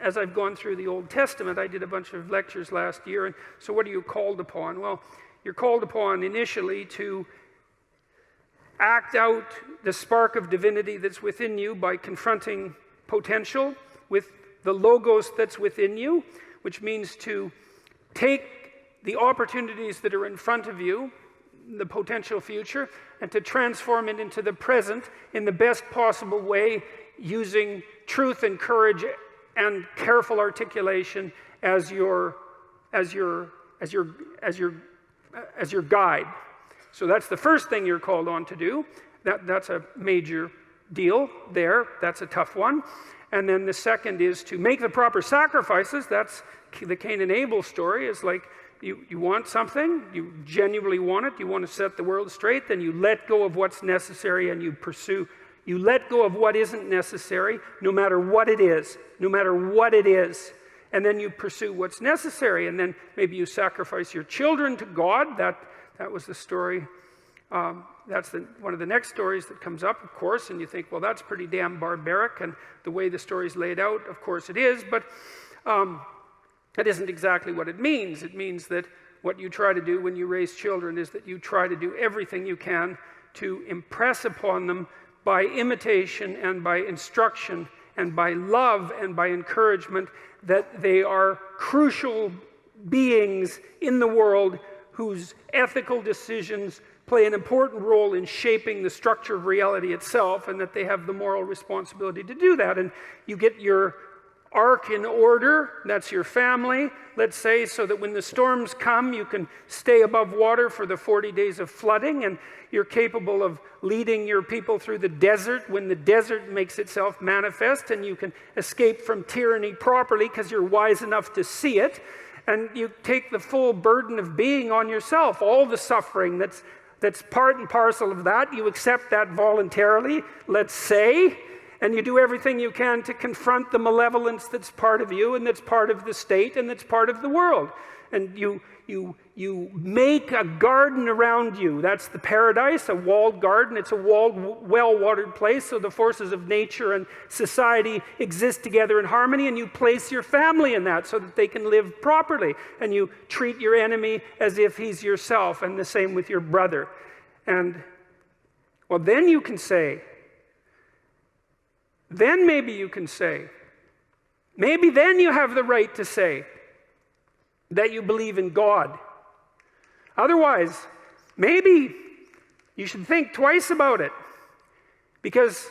as I've gone through the Old Testament, I did a bunch of lectures last year, and so what are you called upon? Well, you're called upon initially to act out the spark of divinity that's within you by confronting potential with the logos that's within you, which means to take the opportunities that are in front of you, the potential future, and to transform it into the present in the best possible way, using truth and courage and careful articulation as your guide. So that's the first thing you're called on to do. That's a major deal there. That's a tough one. And then the second is to make the proper sacrifices. That's the Cain and Abel story. Is like you want something, you genuinely want it, you want to set the world straight, then you let go of what's necessary and you pursue. You let go of what isn't necessary, no matter what it is, no matter what it is. And then you pursue what's necessary. And then maybe you sacrifice your children to God. That was the story. That's one of the next stories that comes up, of course, and you think, well, that's pretty damn barbaric, and the way the story's laid out, of course it is, but that isn't exactly what it means. It means that what you try to do when you raise children is that you try to do everything you can to impress upon them by imitation and by instruction and by love and by encouragement that they are crucial beings in the world whose ethical decisions play an important role in shaping the structure of reality itself, and that they have the moral responsibility to do that. And you get your ark in order, that's your family, let's say, so that when the storms come, you can stay above water for the 40 days of flooding, and you're capable of leading your people through the desert when the desert makes itself manifest, and you can escape from tyranny properly because you're wise enough to see it, and you take the full burden of being on yourself, all the suffering that's part and parcel of that. You accept that voluntarily, let's say, and you do everything you can to confront the malevolence that's part of you and that's part of the state and that's part of the world. And you make a garden around you. That's the paradise, a walled garden. It's a walled, well-watered place, so the forces of nature and society exist together in harmony, and you place your family in that so that they can live properly. And you treat your enemy as if he's yourself, and the same with your brother. And, well, then you can say, then maybe you can say, maybe then you have the right to say that you believe in God. Otherwise, maybe you should think twice about it. Because